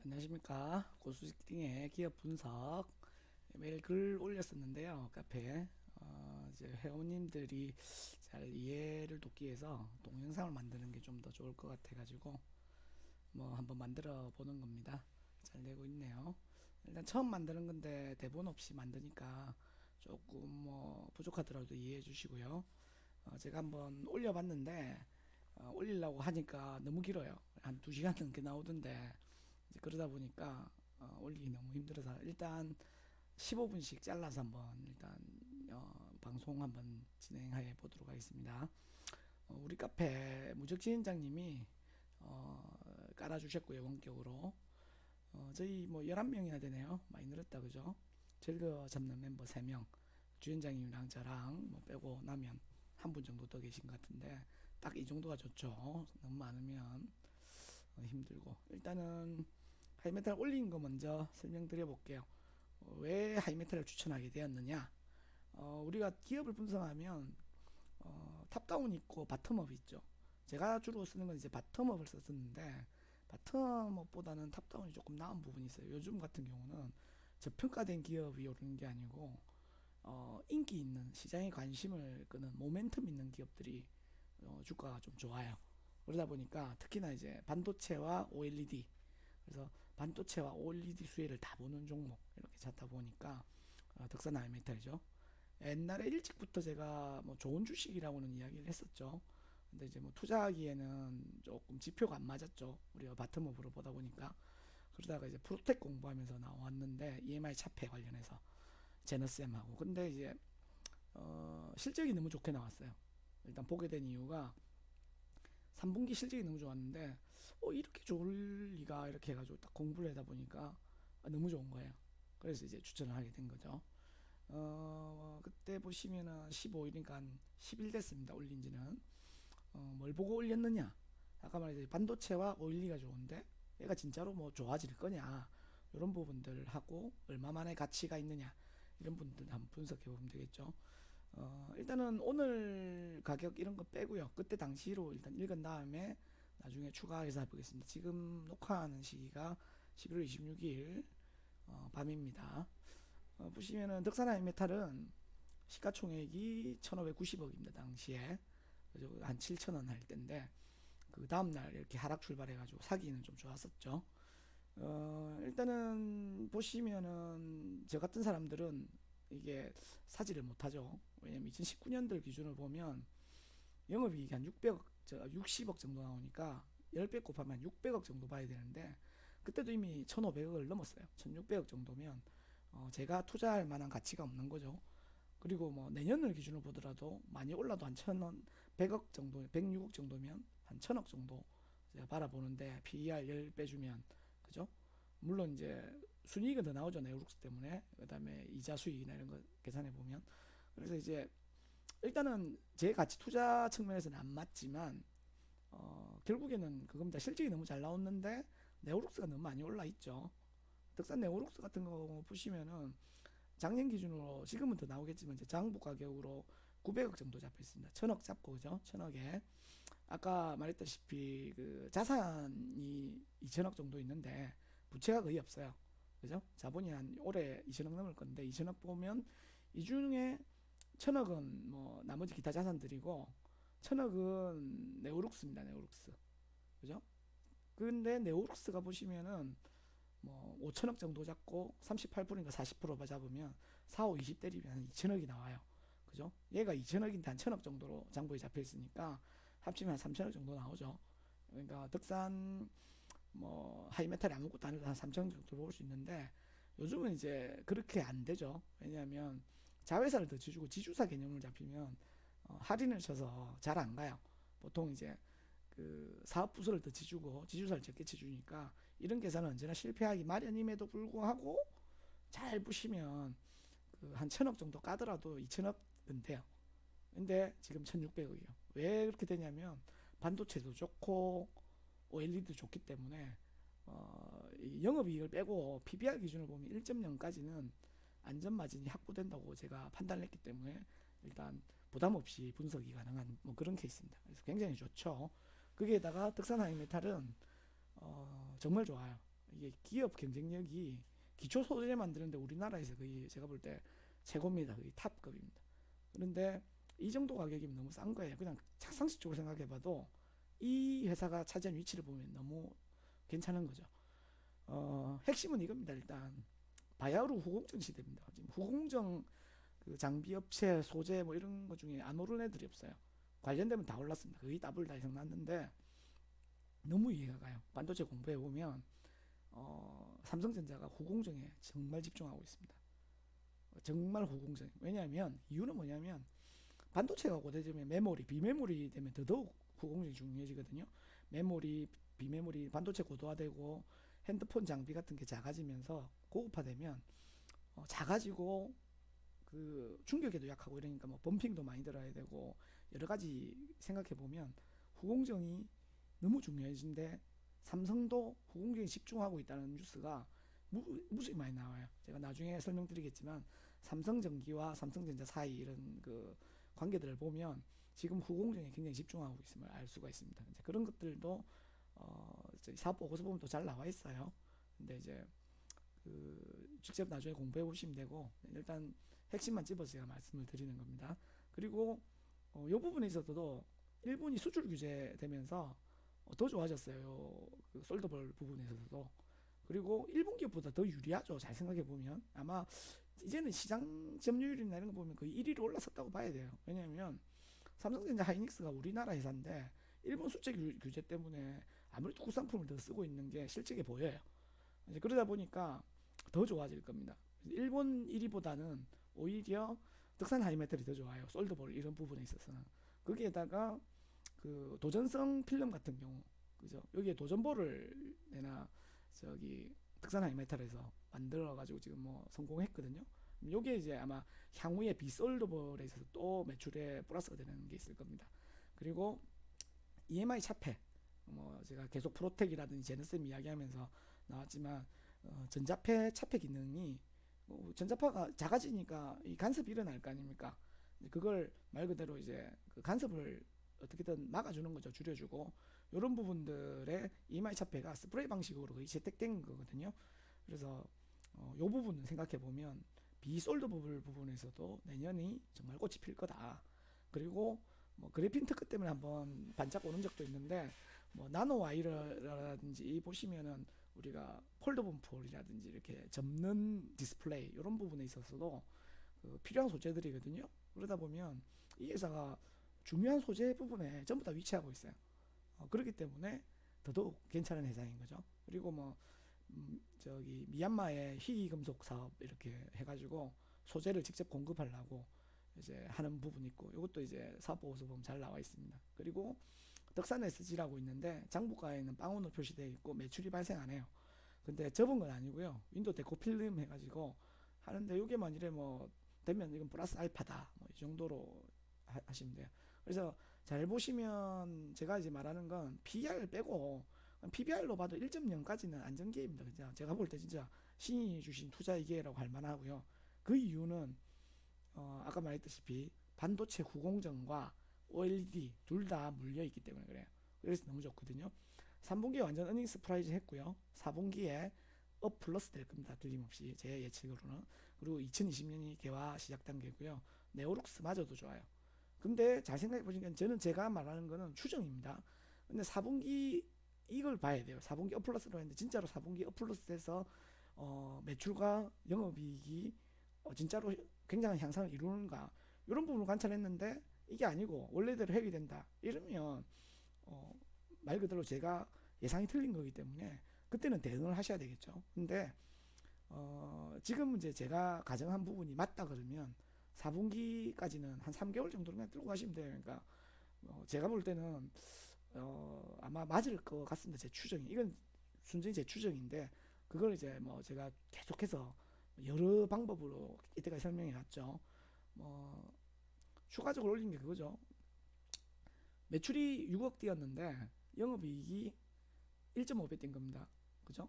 안녕하십니까. 고수직딩의 기업 분석 매일 글 올렸었는데요. 카페에 이제 회원님들이 잘 이해를 돕기 위해서 동영상을 만드는 게 좀 더 좋을 것 같아 가지고 뭐 한번 만들어 보는 겁니다. 잘 되고 있네요. 일단 처음 만드는 건데 대본 없이 만드니까 조금 뭐 부족하더라도 이해해 주시고요. 제가 한번 올려봤는데 올리려고 하니까 너무 길어요. 한 2시간 넘게 나오던데 이제 그러다 보니까 올리기 너무 힘들어서 일단 15분씩 잘라서 한번 일단 방송 한번 진행해 보도록 하겠습니다. 우리 카페 무적지인장님이 깔아주셨고요. 원격으로 저희 뭐 11명이나 되네요. 많이 늘었다 그죠? 즐겨 잡는 멤버 3명, 주인장님이랑 저랑 뭐 빼고 나면 한 분 정도 더 계신 것 같은데 딱 이 정도가 좋죠. 너무 많으면 힘들고 일단은 하이메탈 올린 거 먼저 설명드려 볼게요. 왜 하이메탈을 추천하게 되었느냐? 우리가 기업을 분석하면 탑다운 있고 바텀업 있죠. 제가 주로 쓰는 건 이제 바텀업을 썼었는데 바텀업보다는 탑다운이 조금 나은 부분이 있어요. 요즘 같은 경우는 저평가된 기업이 오르는 게 아니고 인기 있는 시장에 관심을 끄는 모멘텀 있는 기업들이 주가가 좀 좋아요. 그러다 보니까 특히나 이제 반도체와 OLED 그래서 반도체와 OLED 수혜를 다 보는 종목 이렇게 찾다 보니까 덕산 알메탈이죠. 옛날에 일찍부터 제가 뭐 좋은 주식이라고는 이야기를 했었죠. 근데 이제 뭐 투자하기에는 조금 지표가 안 맞았죠. 우리가 바텀업으로 보다 보니까 그러다가 이제 프로텍 공부하면서 나왔는데 EMI 차폐 관련해서 제너쌤하고 근데 이제 실적이 너무 좋게 나왔어요. 일단 보게 된 이유가 3분기 실적이 너무 좋았는데 이렇게 좋을 리가 이렇게 해가지고 딱 공부를 하다 보니까 너무 좋은 거예요. 그래서 이제 추천을 하게 된 거죠. 그때 보시면은 15일이니까 한 10일 됐습니다. 올린 지는. 뭘 보고 올렸느냐? 아까 말했듯이 반도체와 오일리가 좋은데 얘가 진짜로 뭐 좋아질 거냐? 이런 부분들 하고 얼마 만에 가치가 있느냐? 이런 분들 한번 분석해 보면 되겠죠. 일단은 오늘 가격 이런 거 빼고요. 그때 당시로 일단 읽은 다음에 나중에 추가해서 해보겠습니다. 지금 녹화하는 시기가 11월 26일 밤입니다. 보시면은 덕산하이메탈은 시가총액이 1,590억입니다. 당시에 한 7,000원 할 때인데 그 다음날 이렇게 하락 출발해가지고 사기는 좀 좋았었죠. 일단은 보시면은 저 같은 사람들은 이게 사지를 못하죠. 왜냐면 2019년들 기준을 보면 영업이익이 한 600억, 60억 정도 나오니까 10배 곱하면 600억 정도 봐야 되는데 그때도 이미 1,500억을 넘었어요. 1,600억 정도면 제가 투자할 만한 가치가 없는 거죠. 그리고 뭐 내년을 기준으로 보더라도 많이 올라도 한 1,100억 정도, 106억 정도면 한 1,000억 정도 제가 바라보는데 PER 10배 주면 그죠? 물론 이제 순이익은 더 나오죠. 네오룩스 때문에. 그다음에 이자 수익이나 이런 거 계산해 보면. 그래서 이제 일단은 제 가치 투자 측면에서는 안 맞지만 결국에는 그겁니다. 실적이 너무 잘 나왔는데 네오룩스가 너무 많이 올라 있죠. 덕산 네오룩스 같은 거 보시면은 작년 기준으로 지금은 더 나오겠지만 이제 장부 가격으로 900억 정도 잡혀 있습니다. 1,000억 잡고 그죠? 1,000억에 아까 말했다시피 그 자산이 2,000억 정도 있는데 부채가 거의 없어요. 그죠? 자본이 한 올해 2,000억 넘을 건데 2,000억 보면 이 중에 1,000억은 뭐 나머지 기타 자산들이고 1,000억은 네오룩스입니다. 네오룩스. 그죠? 근데 네오룩스가 보시면은 뭐 5천억 정도 잡고 38%인가 40% 잡으면 4, 5, 20 때리면 한 2천억이 나와요. 그죠? 얘가 2천억인데 한 천억 정도로 장부에 잡혀 있으니까 합치면 한 3천억 정도 나오죠. 그러니까 덕산 뭐 하이메탈이 아무것도 아니고 한 3천억 정도 볼 수 있는데 요즘은 이제 그렇게 안 되죠. 왜냐하면 자회사를 더 지주고 지주사 개념을 잡히면 할인을 쳐서 잘 안 가요. 보통 이제 그 사업 부서를 더 지주고 지주사를 적게 지주니까 이런 계산은 언제나 실패하기 마련임에도 불구하고 잘 보시면 그한 1,000억 정도 까더라도 2천억은 돼요. 근데 지금 1,600억이에요. 왜 그렇게 되냐면 반도체도 좋고 OLED도 좋기 때문에 영업이익을 빼고 PBR 기준을 보면 1.0까지는 안전마진이 확보된다고 제가 판단을 했기 때문에 일단 부담 없이 분석이 가능한 뭐 그런 케이스입니다. 그래서 굉장히 좋죠. 거기에다가 덕산 하이메탈은 정말 좋아요. 이게 기업 경쟁력이 기초 소재 만드는데 우리나라에서 거의 제가 볼 때 최고입니다. 거의 탑급입니다. 그런데 이 정도 가격이면 너무 싼 거예요. 그냥 상식적으로 생각해봐도 이 회사가 차지한 위치를 보면 너무 괜찮은 거죠. 핵심은 이겁니다. 일단 바야흐로 후공정 시대입니다. 지금 후공정 그 장비 업체 소재 뭐 이런 거 중에 안 오른 애들이 없어요. 관련되면 다 올랐습니다. 거의 더블 다 이상 났는데 너무 이해가 가요. 반도체 공부해 보면 삼성전자가 후공정에 정말 집중하고 있습니다. 정말 후공정. 왜냐하면 이유는 뭐냐면 반도체가 고대되면 메모리, 비메모리 되면 더더욱 후공정이 중요해지거든요. 메모리, 비메모리, 반도체 고도화되고 핸드폰 장비 같은 게 작아지면서 고급화되면 작아지고 그 충격에도 약하고 이러니까 뭐 범핑도 많이 들어야 되고 여러 가지 생각해 보면 후공정이 너무 중요해진데 삼성도 후공정에 집중하고 있다는 뉴스가 무수히 많이 나와요. 제가 나중에 설명드리겠지만 삼성전기와 삼성전자 사이 이런 그 관계들을 보면 지금 후공정에 굉장히 집중하고 있음을 알 수가 있습니다. 이제 그런 것들도 사업 보고서 보면 또 잘 나와 있어요. 근데 이제 그 직접 나중에 공부해 보시면 되고 일단 핵심만 집어서 제가 말씀을 드리는 겁니다. 그리고 이 부분에 있어서도 일본이 수출 규제 되면서 더 좋아졌어요. 그 솔더볼 부분에 있어서도. 그리고 일본 기업보다 더 유리하죠. 잘 생각해 보면 아마 이제는 시장 점유율이나 이런 거 보면 거의 1위로 올라섰다고 봐야 돼요. 왜냐하면 삼성전자 하이닉스가 우리나라 회사인데 일본 수출 규제 때문에 아무래도 국산품을 더 쓰고 있는 게 실적에 보여요. 이제 그러다 보니까 더 좋아질 겁니다. 일본 1위보다는 오히려 덕산 하이메탈이 더 좋아요. 솔드볼 이런 부분에 있어서는. 거기에다가 그 도전성 필름 같은 경우, 그죠? 여기에 도전볼을 내나 저기 덕산 하이메탈에서 만들어 가지고 지금 뭐 성공했거든요. 요게 이제 아마 향후에 비솔더볼에 있어서 또 매출에 플러스가 되는 게 있을 겁니다. 그리고 EMI 차폐, 뭐 제가 계속 프로텍이라든지 제너쌤 이야기하면서 나왔지만 전자패 차폐 기능이 전자파가 작아지니까 이 간섭이 일어날 거 아닙니까? 그걸 말 그대로 이제 그 간섭을 어떻게든 막아주는 거죠. 줄여주고 이런 부분들의 EMI 차폐가 스프레이 방식으로 거의 채택된 거거든요. 그래서 이 부분은 생각해 보면 비솔더블 부분에서도 내년이 정말 꽃이 필 거다. 그리고 뭐 그래핀 특허 때문에 한번 반짝 오는 적도 있는데 뭐 나노 와이어라든지 보시면은 우리가 폴더본 폴이라든지 이렇게 접는 디스플레이 이런 부분에 있어서도 그 필요한 소재들이거든요. 그러다 보면 이 회사가 중요한 소재 부분에 전부 다 위치하고 있어요. 그렇기 때문에 더더욱 괜찮은 회사인 거죠. 그리고 뭐 저기 미얀마의 희귀금속 사업 이렇게 해가지고 소재를 직접 공급하려고 이제 하는 부분이 있고 이것도 이제 사업 보고서 보면 잘 나와 있습니다. 그리고 덕산 SG라고 있는데 장부가에는 빵원으로 표시되어 있고 매출이 발생 안 해요. 근데 접은 건 아니고요. 윈도우 데코 필름 해가지고 하는데 이게 만일에 뭐 되면 이건 플러스 알파다 뭐 이 정도로 하시면 돼요. 그래서 잘 보시면 제가 이제 말하는 건 PER 빼고 PBR로 봐도 1.0까지는 안전기회입니다. 그죠? 제가 볼 때 진짜 신이 주신 투자의 기회라고 할 만하고요. 그 이유는 아까 말했다시피 반도체 후공정과 OLED 둘 다 물려 있기 때문에 그래요. 그래서 너무 좋거든요. 3분기에 완전 어닝 스프라이즈 했고요. 4분기에 업 플러스 될 겁니다. 틀림없이 제 예측으로는. 그리고 2020년이 개화 시작 단계고요. 네오룩스마저도 좋아요. 근데 잘 생각해 보시면 저는 제가 말하는 거는 추정입니다. 근데 4분기 이걸 봐야 돼요. 4분기 업 플러스로 했는데 진짜로 4분기 업 플러스에서 매출과 영업이익이 진짜로 굉장한 향상을 이루는가 이런 부분을 관찰했는데 이게 아니고 원래대로 회귀된다 이러면 말 그대로 제가 예상이 틀린 거기 때문에 그때는 대응을 하셔야 되겠죠. 근데 지금 이제 제가 가정한 부분이 맞다 그러면 4분기까지는 한 3개월 정도는 그냥 들고 가시면 돼요. 그러니까 제가 볼 때는 아마 맞을 것 같습니다. 제 추정이. 이건 순전히 제 추정인데 그걸 이제 뭐 제가 계속해서 여러 방법으로 이때까지 설명해 왔죠. 뭐 추가적으로 올린 게 그거죠. 매출이 6억 뛰었는데 영업이익이 1.5배 뛴 겁니다. 그죠?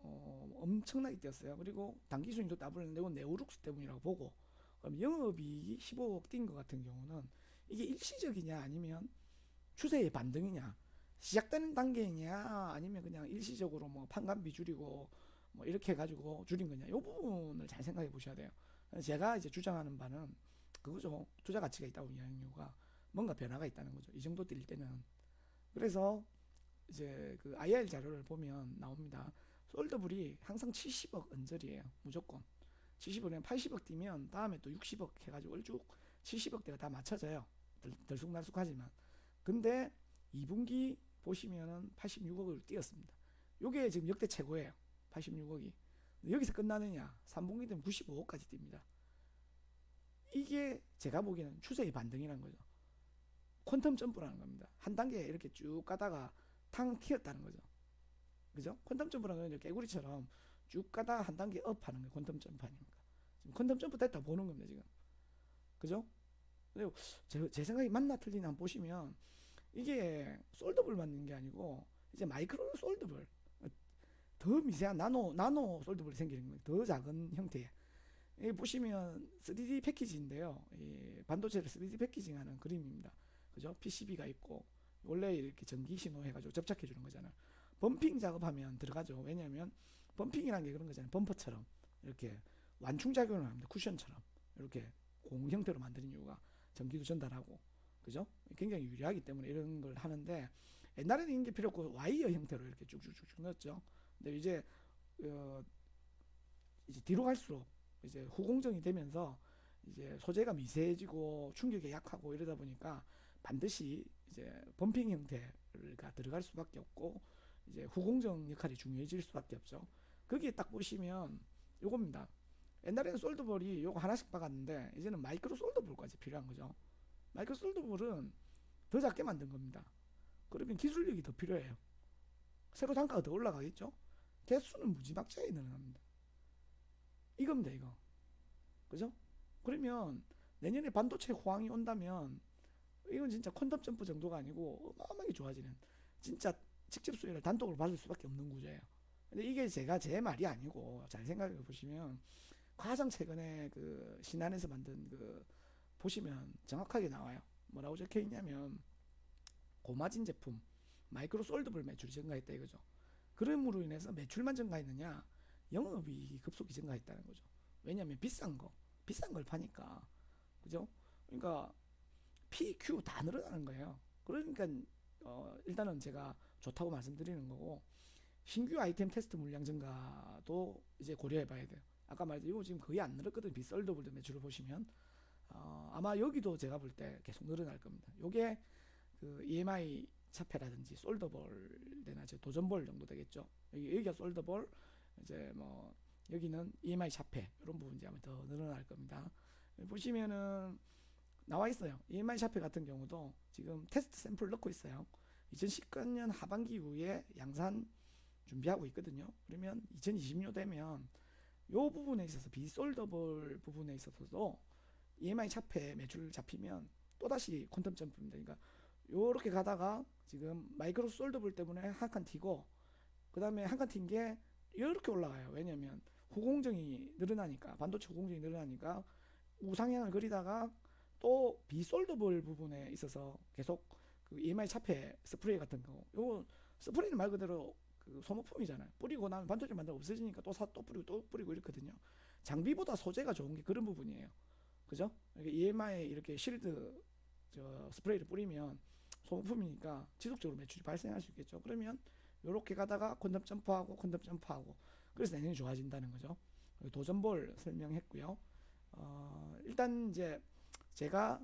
엄청나게 뛰었어요. 그리고 당기순이도 더블했는데 이건 네오룩스 때문이라고 보고 그럼 영업이익이 15억 뛴 것 같은 경우는 이게 일시적이냐 아니면 추세의 반등이냐 시작되는 단계냐 아니면 그냥 일시적으로 뭐 판관비 줄이고 뭐 이렇게 해가지고 줄인 거냐, 이 부분을 잘 생각해 보셔야 돼요. 제가 이제 주장하는 바는 그거죠. 투자 가치가 있다고 이야기하는 이유가 뭔가 변화가 있다는 거죠. 이 정도 뛸 때는. 그래서 이제 그 IR 자료를 보면 나옵니다. 솔더블이 항상 70억 언저리예요. 무조건 70억이면 80억 뛰면 다음에 또 60억 해가지고 얼쭉 70억대가 다 맞춰져요. 들쑥날쑥하지만. 근데 2분기 보시면은 86억을 뛰었습니다. 요게 지금 역대 최고예요. 86억이. 여기서 끝나느냐? 3분기 되면 95억까지 뜁니다. 이게 제가 보기에는 추세의 반등이라는 거죠. 퀀텀 점프라는 겁니다. 한 단계 이렇게 쭉 가다가 탕 튀었다는 거죠. 그죠? 퀀텀 점프라는 건 개구리처럼 쭉 가다가 한 단계 업 하는 게 퀀텀 점프 아닙니까? 지금 퀀텀 점프 됐다 보는 겁니다, 지금. 그죠? 그리고 제 생각이 맞나 틀리나 한번 보시면 이게 솔더블 맞는 게 아니고 이제 마이크로 솔더블, 더 미세한 나노 솔더블이 생기는 거예요. 더 작은 형태의. 여기 보시면 3D 패키지인데요. 이 반도체를 3D 패키징하는 그림입니다. 그죠? PCB가 있고 원래 이렇게 전기 신호 해가지고 접착해 주는 거잖아요. 범핑 작업하면 들어가죠. 왜냐하면 범핑이라는 게 그런 거잖아요. 범퍼처럼 이렇게 완충 작용을 합니다. 쿠션처럼 이렇게 공 형태로 만드는 이유가 전기도 전달하고, 그죠? 굉장히 유리하기 때문에 이런 걸 하는데, 옛날에는 이런 게 필요 없고 와이어 형태로 이렇게 쭉쭉쭉 넣었죠. 근데 이제 뒤로 갈수록 이제 후공정이 되면서 이제 소재가 미세해지고 충격에 약하고 이러다 보니까 반드시 이제 범핑 형태가 들어갈 수밖에 없고 이제 후공정 역할이 중요해질 수밖에 없죠. 거기에 딱 보시면 요겁니다. 옛날에는 솔더볼이 요거 하나씩 박았는데 이제는 마이크로 솔더볼까지 필요한 거죠. 마이크로 솔더볼은 더 작게 만든 겁니다. 그러면 기술력이 더 필요해요. 새로 단가가 더 올라가겠죠. 개수는 무지막지하게 늘어납니다. 이겁니다, 이거. 그죠? 그러면 내년에 반도체 호황이 온다면 이건 진짜 퀀텀 점프 정도가 아니고 어마어마하게 좋아지는, 진짜 직접 수혜를 단독으로 받을 수밖에 없는 구조예요. 근데 이게 제가 제 말이 아니고 잘 생각해 보시면 가장 최근에 그 신한에서 만든 그 보시면 정확하게 나와요. 뭐라고 적혀 있냐면 고마진 제품 마이크로 솔더블 매출이 증가했다 이거죠. 그럼으로 인해서 매출만 증가했느냐, 영업이익이 급속히 증가했다는 거죠. 왜냐하면 비싼 걸 파니까. 그죠? 그러니까 P, Q 다 늘어나는 거예요. 그러니까 일단은 제가 좋다고 말씀드리는 거고, 신규 아이템 테스트 물량 증가도 이제 고려해 봐야 돼요. 아까 말했죠. 이거 지금 거의 안 늘었거든. 비썰더블 매출을 보시면 아마 여기도 제가 볼 때 계속 늘어날 겁니다. 요게 그 EMI 차폐라든지 솔더볼 되나 도전볼 정도 되겠죠. 여기가 솔더볼, 이제 뭐 여기는 EMI 차폐, 이런 부분 이제 아마 더 늘어날 겁니다. 보시면은 나와 있어요. EMI 차폐 같은 경우도 지금 테스트 샘플 넣고 있어요. 2019년 하반기 이후에 양산 준비하고 있거든요. 그러면 2020년 되면 요 부분에 있어서 비솔더블 부분에 있어서도 EMI 차폐 매출 잡히면 또다시 퀀텀 점프입니다. 그러니까 요렇게 가다가 지금 마이크로 솔더블 때문에 한 칸 튀고, 그 다음에 한 칸 튄 게 이렇게 올라가요. 왜냐면 후공정이 늘어나니까, 반도체 후공정이 늘어나니까 우상향을 그리다가 또 비솔더블 부분에 있어서 계속 그 EMI 차폐 스프레이 같은 거, 요 스프레이는 말 그대로 그 소모품이잖아요. 뿌리고 나면 반도체 만들어 없어지니까 또 뿌리고 또 뿌리고 이렇거든요. 장비보다 소재가 좋은 게 그런 부분이에요. 그죠? EMI 이렇게 실드 스프레이를 뿌리면 소모품이니까 지속적으로 매출이 발생할 수 있겠죠. 그러면 이렇게 가다가 콘돔 점프하고 콘돔 점프하고, 그래서 내년이 좋아진다는 거죠. 도전볼 설명했고요. 일단 이제 제가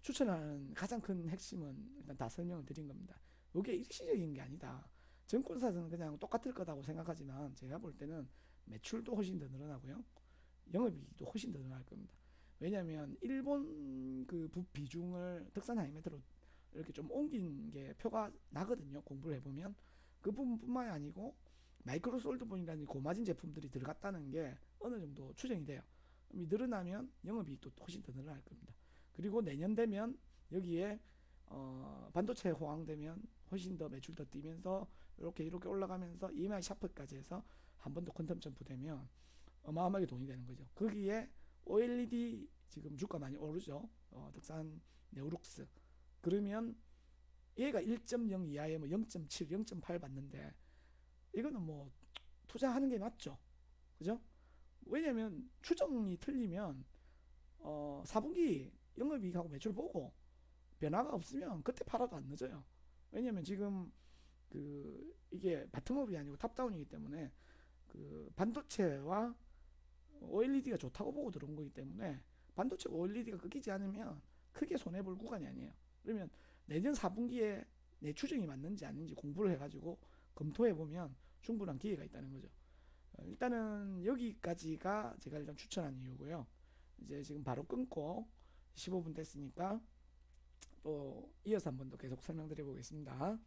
추천하는 가장 큰 핵심은 일단 다 설명을 드린 겁니다. 이게 일시적인 게 아니다. 증권사는 그냥 똑같을 거다고 생각하지만 제가 볼 때는 매출도 훨씬 더 늘어나고요. 영업이익도 훨씬 더 늘어날 겁니다. 왜냐하면 일본 그 비중을 덕산 하이메트로 이렇게 좀 옮긴 게 표가 나거든요. 공부를 해보면 그 부분뿐만이 아니고 마이크로 솔드본이라는 고마진 제품들이 들어갔다는 게 어느 정도 추정이 돼요. 늘어나면 영업이익도 훨씬 더 늘어날 겁니다. 그리고 내년 되면 여기에 반도체 호황되면 훨씬 더 매출 더 뛰면서 이렇게 올라가면서 EMI 샤프까지 해서 한 번 더 퀀텀 점프 되면 어마어마하게 돈이 되는 거죠. 거기에 OLED 지금 주가 많이 오르죠. 덕산 네오룩스. 그러면 얘가 1.0 이하에 뭐 0.7, 0.8 받는데 이거는 뭐 투자하는 게 맞죠. 그죠? 왜냐면 추정이 틀리면 4분기 영업이익하고 매출 보고 변화가 없으면 그때 팔아도 안 늦어요. 왜냐면 지금 그 이게 바텀업이 아니고 탑다운이기 때문에 그 반도체와 OLED가 좋다고 보고 들어온 거기 때문에 반도체 OLED가 끊기지 않으면 크게 손해 볼 구간이 아니에요. 그러면 내년 4분기에 내 추정이 맞는지 아닌지 공부를 해가지고 검토해 보면 충분한 기회가 있다는 거죠. 일단은 여기까지가 제가 일단 추천한 이유고요. 이제 지금 바로 끊고 15분 됐으니까 또 이어서 한 번 더 계속 설명드려 보겠습니다.